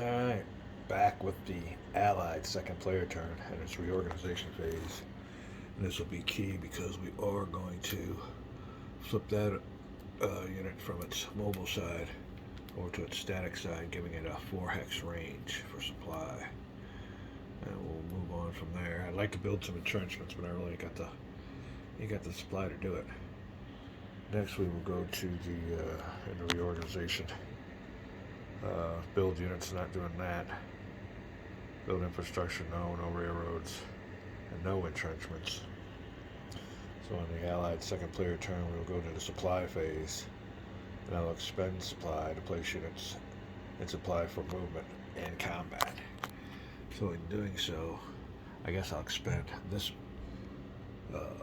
Alright, back with the Allied second player turn and its reorganization phase. And this will be key because we are going to flip that unit from its mobile side over to its static side, giving it a 4 hex range for supply. And we'll move on from there. I'd like to build some entrenchments, but I really ain't got the supply to do it. Next, we will go to in the reorganization. Build units, not doing that. Build infrastructure, no railroads, and no entrenchments. So on the Allied second player turn, we'll go to the supply phase, and I'll expend supply to place units and supply for movement and combat. So in doing so, I guess I'll expend this uh,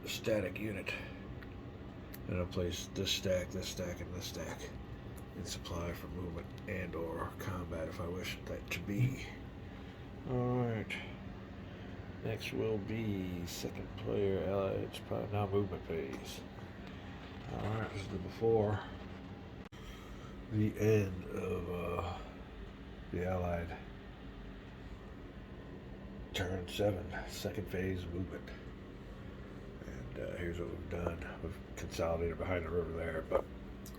static unit, and I'll place this stack, and this stack in supply for movement and or combat if I wish that to be. Alright. Next will be second player Allied. It's probably now movement phase. Alright, this is the before the end of the Allied turn 7, second phase movement. And here's what we've done. We've consolidated behind the river there, but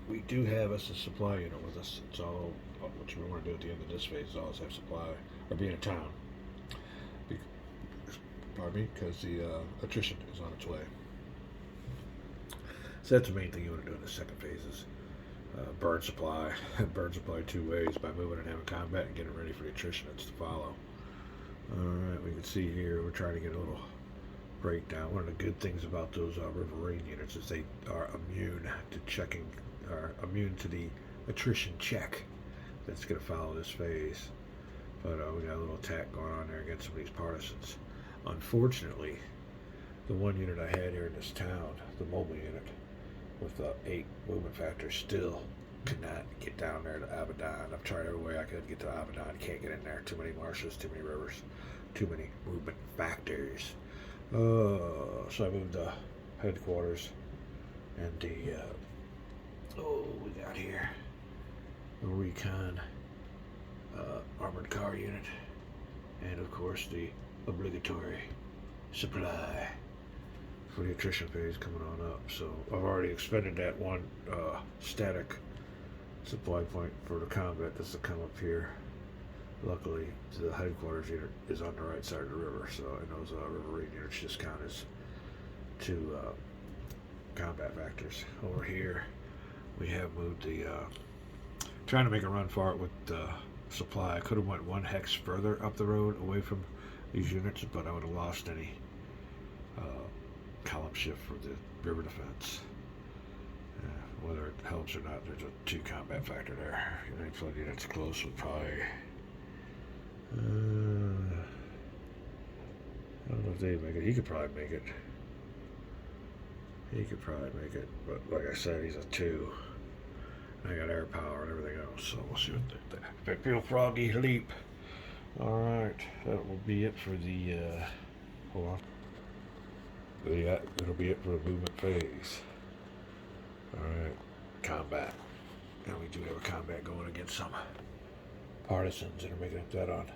we do have us a supply unit with us. It's all what we want to do at the end of this phase is always have supply or be in a town. Pardon me, because the attrition is on its way. So that's the main thing you want to do in the second phase is burn supply. Burn supply two ways, by moving and having combat and getting ready for the attrition that's to follow. Alright, we can see here we're trying to get a little breakdown. One of the good things about those riverine units is they are immune to the attrition check that's going to follow this phase. But we got a little attack going on there against some of these partisans. Unfortunately, the one unit I had here in this town, the mobile unit, with the 8 movement factor, still could not get down there to Abaddon. I've tried every way I could get to Abaddon. Can't get in there. Too many marshes, too many rivers, too many movement factors. So I moved the headquarters and we got here the recon armored car unit, and of course the obligatory supply for the attrition phase coming on up. So I've already expended that one static supply point for the combat that's to come up here. Luckily, the headquarters unit is on the right side of the river, so I know those riverine units just count as 2 combat factors. Over here, we have moved the trying to make a run for it with supply. I could have went 1 hex further up the road away from these units, but I would have lost any column shift for the river defense. Whether it helps or not, there's a 2 combat factor there. Any flood units close would probably I don't know if they make it. He could probably make it. But like I said, he's a 2. I got air power and everything else, so we'll see what if I feel froggy, leap. Alright, that will be it for the hold on. It'll be it for the movement phase. Alright, combat. Now we do have a combat going against some partisans that are making up that on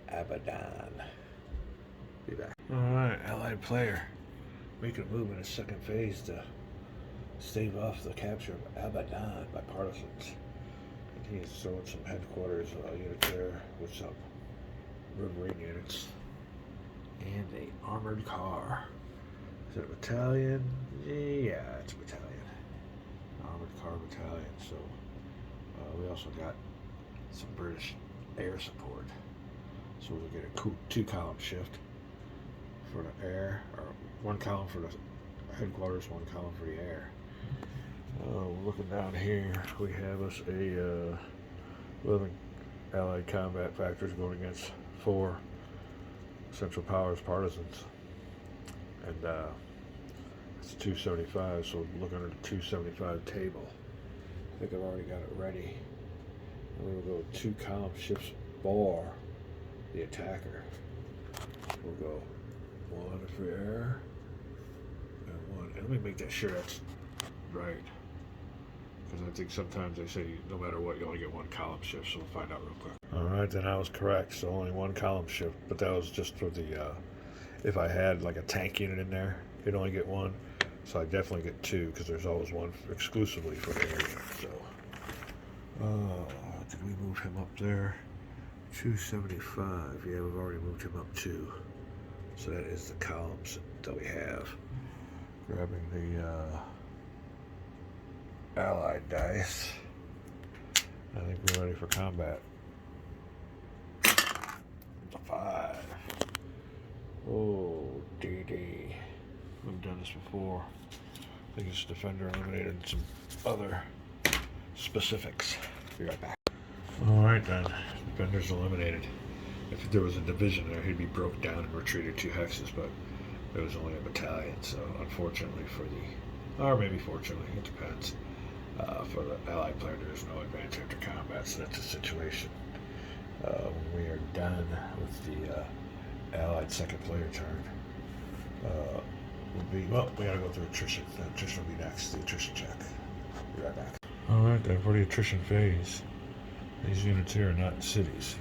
Abaddon. Be back. Alright, Allied player making a move in his second phase to stave off the capture of Abaddon by partisans. And he's throwing some headquarters units there with some riverine units and a armored car. Is it a battalion? Yeah, it's a battalion. Armored car battalion. So we also got some British air support. So we'll get a 2 column shift for the air, or 1 column for the headquarters, 1 column for the air. Looking down here, we have us a 11 Allied combat factors going against 4 Central Powers partisans, and it's 275. So we're looking at a 275 table. I think I've already got it ready. And we'll go 2 column shifts for the attacker. We'll go 1 for air and 1. And let me make that sure that's right. Because I think sometimes they say no matter what, you only get one column shift, so we'll find out real quick. Alright, then I was correct. So only one column shift, but that was just for the, if I had like a tank unit in there, you'd only get one. So I definitely get two, because there's always one exclusively for the air unit. So, did we move him up there? 275. Yeah, we've already moved him up 2. So that is the columns that we have. Grabbing the Allied dice. I think we're ready for combat. The 5. Oh, DD. We've done this before. I think it's Defender eliminated and some other specifics. Be right back. Alright then. Defender's eliminated. If there was a division there, he'd be broke down and retreated 2 hexes, but there was only a battalion, so unfortunately for the, or maybe fortunately, it depends. For the Allied player, there's no advance after combat, so that's a situation. When we are done with the Allied second player turn, we gotta go through attrition. The attrition will be next, the attrition check. Be right back. Alright then, for the attrition phase, these units here are not cities,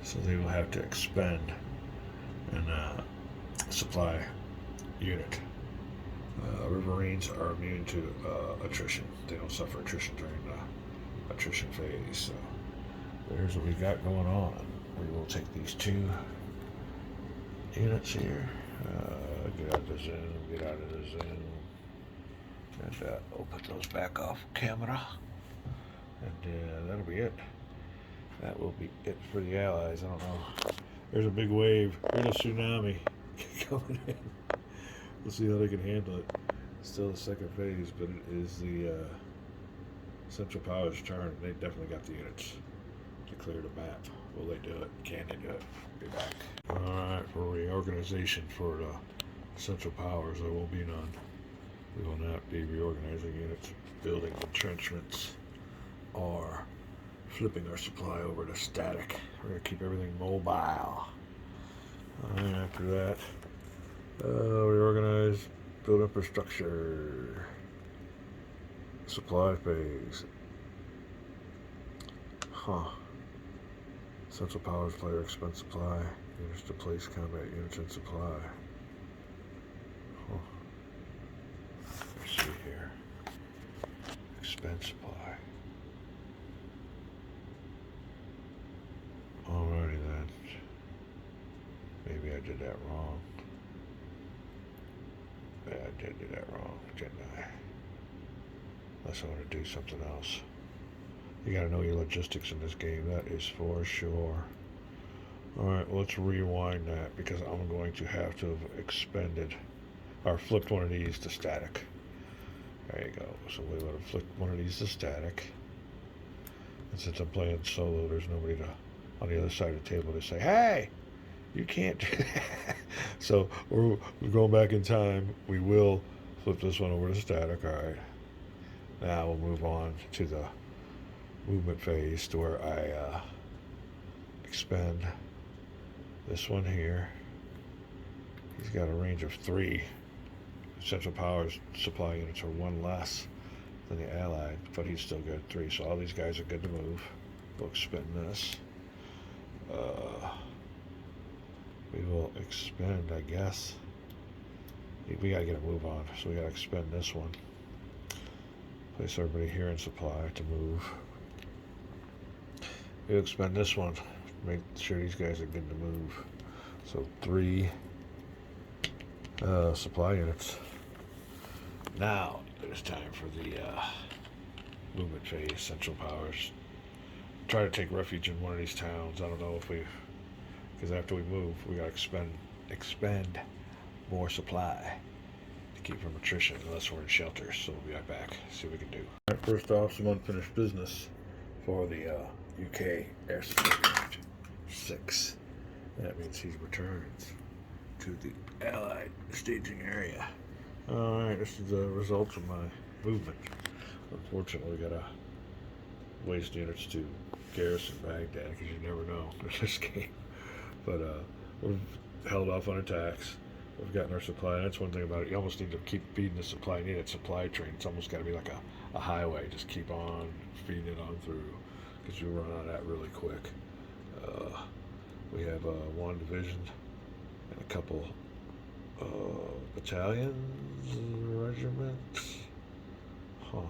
so they will have to expend and supply unit. Riverines are immune to attrition. They don't suffer attrition during the attrition phase. So there's what we got going on. We will take these 2 units here. Get out of the zoom, get out of the zoom. And we'll put those back off camera. And that'll be it. That will be it for the Allies. I don't know. There's a big wave. There's a tsunami coming in. We'll see how they can handle it. It's still the second phase, but it is the Central Powers' turn. They definitely got the units to clear the map. Will they do it? Can they do it? Be back. Alright, for reorganization for the Central Powers, there will be none. We will not be reorganizing units, building entrenchments, or flipping our supply over to static. We're going to keep everything mobile. Alright, after that, reorganize, build infrastructure, supply phase. Central Powers player expense supply, units to place combat units in supply. Let's see here. Expense supply. Alrighty then. Maybe I did that wrong. Yeah, I did do that wrong, didn't I? Unless I want to do something else. You gotta know your logistics in this game, that is for sure. Alright, well, let's rewind that, because I'm going to have to have expended, or flipped one of these to static. There you go. So we would have flipped one of these to static. And since I'm playing solo, there's nobody on the other side of the table to say, hey, you can't do that. So we're going back in time. We will flip this one over to static. Alright. Now we'll move on to the movement phase, to where I expend this one here. He's got a range of 3. Central Powers supply units are 1 less than the Allied, but he's still good at 3. So all these guys are good to move. We'll expend this. We will expend, I guess. We gotta get a move on, so we gotta expend this one. Place everybody here in supply to move. We'll expend this one. Make sure these guys are good to move. So 3 supply units. Now it's time for the movement phase. Central Powers. Try to take refuge in one of these towns. I don't know if because after we move, we gotta expend more supply to keep from attrition, unless we're in shelters. So we'll be right back. See what we can do. All right, first off, some unfinished business for the UK Air Support 6. That means he returns to the Allied staging area. Alright, this is the results of my movement. Unfortunately, we gotta waste units to garrison Baghdad, because you never know in this game. But we've held off on attacks. We've gotten our supply. That's one thing about it. You almost need to keep feeding the supply. You need a supply train. It's almost got to be like a highway. Just keep on feeding it on through, because you run out of that really quick. We have one division and a couple battalions, regiments. Huh.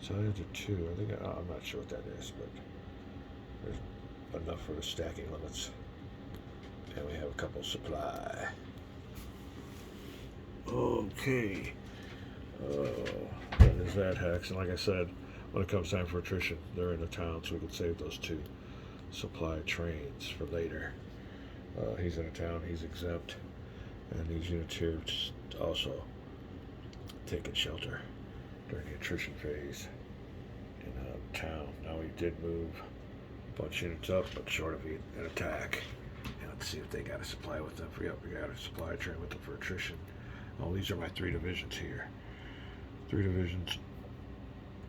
Battalions are two. I think I'm not sure what that is, but there's enough for the stacking limits. And we have a couple supply. Okay. That is that, Hex. And like I said, when it comes time for attrition, they're in the town, so we can save those two supply trains for later. He's in a town, he's exempt, and these units here also taking shelter during the attrition phase in town. Now we did move a bunch of units up, but short of an attack. And let's see if they got a supply with them. Yep, we got a supply train with them for attrition. Oh, these are my 3 divisions here. 3 divisions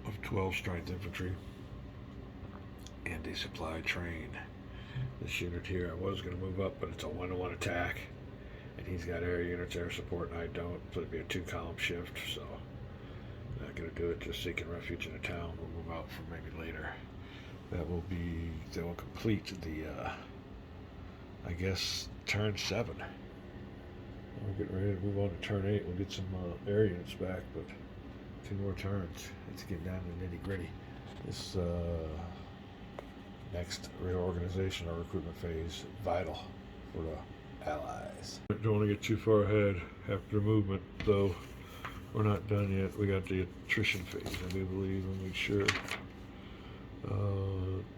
of 12 strength infantry and a supply train. This unit here, I was going to move up, but it's a 1-to-1 attack, and he's got air units, air support, and I don't. So it'd be a 2-column shift, so I'm not going to do it. Just seeking refuge in a town. We'll move out for maybe later. That will complete the, I guess, turn 7. We're getting ready to move on to turn 8. We'll get some air units back, but 2 more turns. Let's get down to the nitty gritty. This next reorganization or recruitment phase, vital for the Allies. Don't want to get too far ahead after the movement, though. We're not done yet. We got the attrition phase, I do believe, and make sure.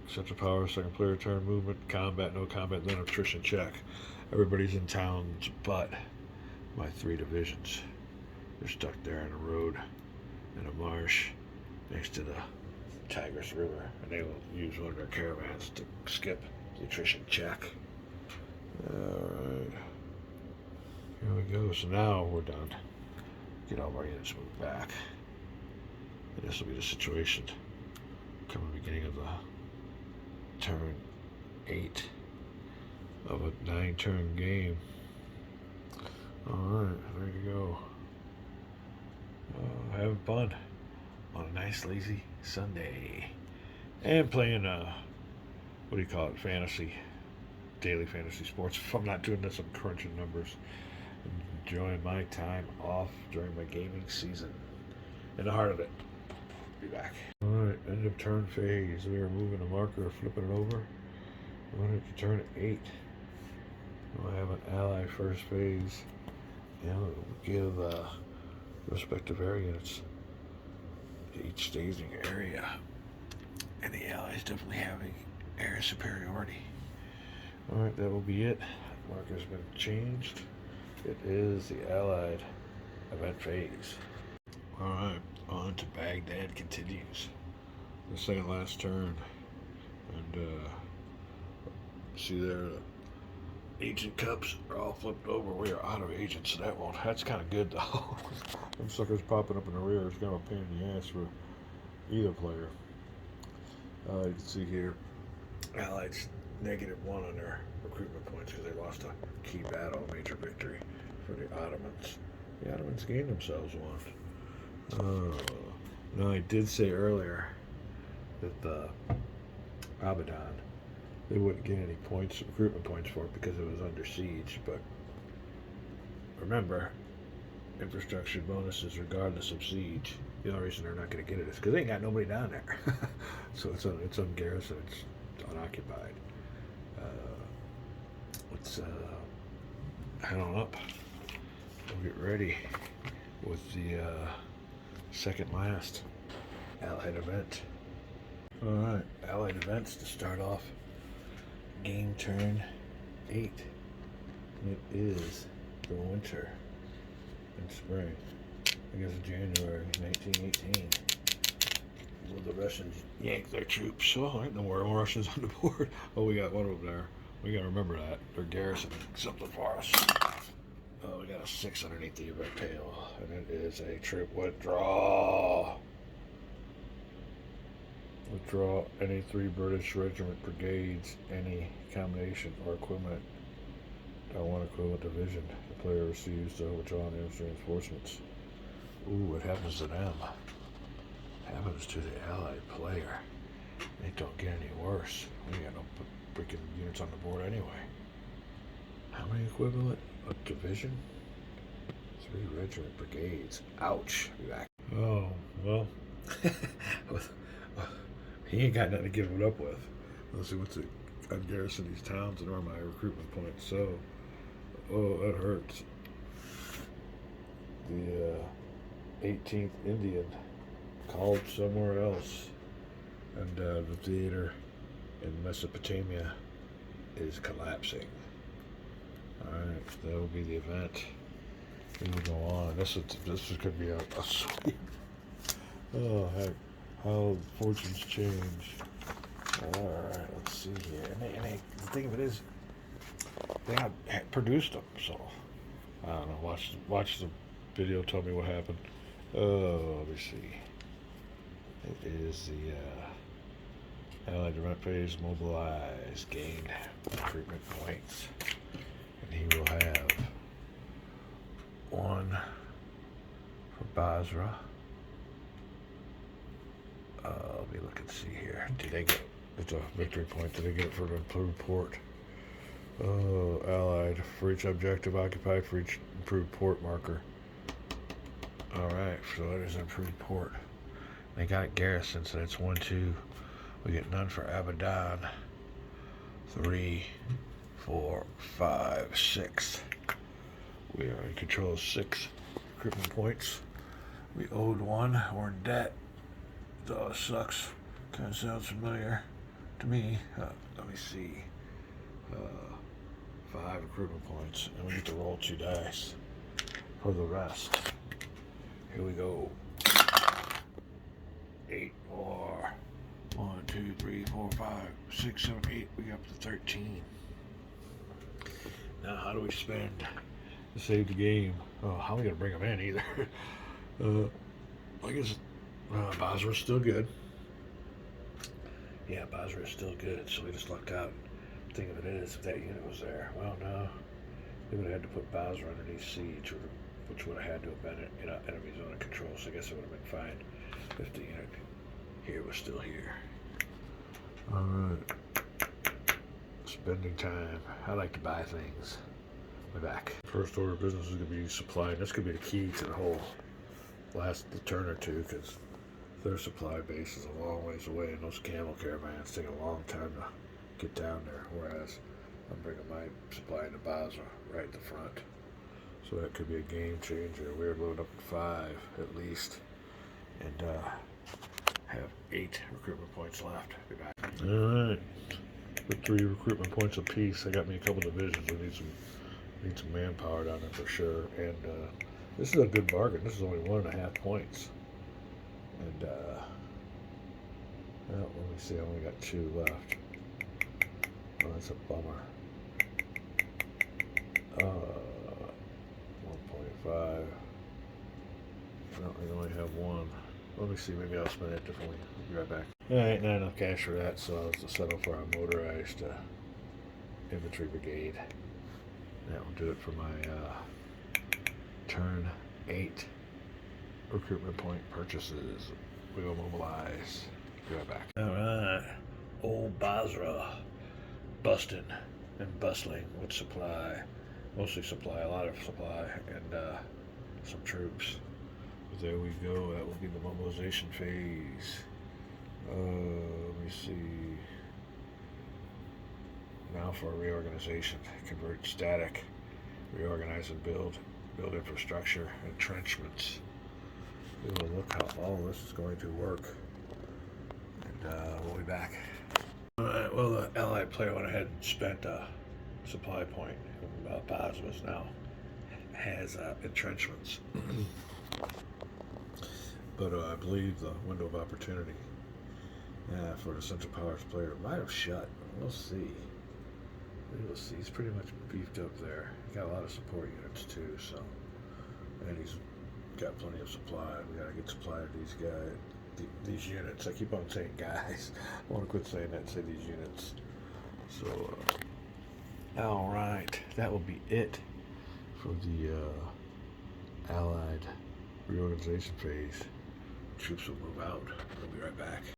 Central power, second player turn, movement, combat, no combat, then attrition check. Everybody's in towns but my 3 divisions. They're stuck there in a road in a marsh next to the Tigris River, and they will use one of their caravans to skip the attrition check. Alright. Here we go. So now we're done. Get all of our units moved back. And this will be the situation coming the beginning of the turn 8 of a 9-turn game. Alright, there you go. Having fun on a nice lazy Sunday. And playing what do you call it? Fantasy. Daily fantasy sports. If I'm not doing this, I'm crunching numbers. Enjoying my time off during my gaming season. In the heart of it. Be back. Alright, end of turn phase. We are moving a marker, flipping it over. We're going to turn 8. We'll have an ally first phase. And we'll give respective air units to each staging area. And the allies definitely having air superiority. Alright, that will be it. Marker's been changed. It is the Allied event phase. Alright, on to Baghdad continues. The second last turn. And see there, agent cups are all flipped over. We are out of agents, so that's kind of good though. Them suckers popping up in the rear is kind of a pain in the ass for either player. You can see here, Allies -1 on their recruitment points because they lost a key battle, major victory for the Ottomans. The Ottomans gained themselves one. Now I did say earlier that the Abadan, they wouldn't get any points, recruitment points for it because it was under siege, but remember, infrastructure bonuses regardless of siege. The only reason they're not going to get it is because they ain't got nobody down there. So it's ungarrisoned, it's unoccupied. Let's head on up. We'll get ready with the second last Allied event. Alright, Allied events to start off game turn 8. It is the winter and spring. I guess January 1918. Will the Russians yank their troops? Oh, there ain't no more Russians on the board. Oh, we got one over there. We gotta remember that. They're garrisoning something for us. Oh, we got a 6 underneath the event tail. And it is a troop withdrawal. Withdraw any 3 British regiment brigades, any combination or equivalent, or 1 equivalent division. The player receives the withdrawn reinforcements. Ooh, what happens to them? happens to the allied player? It don't get any worse. We got no freaking units on the board anyway. How many equivalent? A division? 3 regiment brigades. Ouch. Be back. Oh, well. He ain't got nothing to give it up with. Let's see what's it. I'd garrison these towns and are my recruitment points. So, oh, that hurts. The 18th Indian called somewhere else, and the theater in Mesopotamia is collapsing. Alright, that will be the event. We will go on. This is going to be a sweep. Oh, heck. How fortunes change. Alright, let's see here. And the thing of it is, they have produced them, so I don't know. Watch the video, tell me what happened. Oh, let me see. It is the Allied event phase mobilized, gained recruitment points. And he will have 1 for Basra. Let me look and see here. Did they get, it's a victory point. Did they get it for the improved port? Allied for each objective occupied for each improved port marker. Alright, so that is an improved port. They got garrison, so that's 1, 2. We get none for Abadan. 3, 4, 5, 6. We are in control of 6 recruitment points. We owed 1. We're in debt. It sucks. Kind of sounds familiar to me. Let me see. 5 recruitment points, and we get to roll 2 dice for the rest. Here we go. 8 more. 1, 2, 3, 4, 5, 6, 7, 8. We got up to 13. Now, how do we spend to save the game? Oh, how are we gonna bring them in either? I guess Basra's still good. Yeah, Basra is still good, so we just lucked out. The thing of it is, if that unit was there, well, no, they would have had to put Basra underneath siege, which would have had to have been in an enemy zone of control. So I guess it would have been fine if the unit here was still here. All right, spending time. I like to buy things. We're back. First order of business is going to be supply. This could be the key to the whole last turn or two, because their supply base is a long ways away, and those camel caravans take a long time to get down there, whereas I'm bringing my supply into Basra right in the front. So that could be a game changer. We're loading up to 5 at least, and have 8 recruitment points left. Be back. Alright, with 3 recruitment points apiece, I got me a couple divisions. We need some manpower down there for sure, and this is a good bargain. This is only 1.5 points. And, well, let me see, I only got 2 left. Oh, that's a bummer. 1.5. No, I only have 1. Let me see, maybe I'll spend it differently. I'll be right back. Alright, not enough cash for that, so I'll have to settle for our motorized infantry brigade. That will do it for my turn 8 recruitment point purchases. We will mobilize. Be right back. Alright. Old Basra. Busting and bustling with supply. Mostly supply, a lot of supply, and some troops. But there we go. That will be the mobilization phase. Let me see. Now for a reorganization. Convert static. Reorganize and build infrastructure, entrenchments. We will look how all this is going to work, and we'll be back. Alright, well, the Allied player went ahead and spent a supply point. Basra's now has entrenchments. But I believe the window of opportunity for the Central Powers player might have shut. We'll see. We will see. He's pretty much beefed up there. He got a lot of support units too, so, and he's got plenty of supply. We gotta get supply to these guys, these units. I keep on saying guys. I want to quit saying that and say these units. So, all right, that will be it for the Allied reorganization phase. troops will move out. We'll be right back.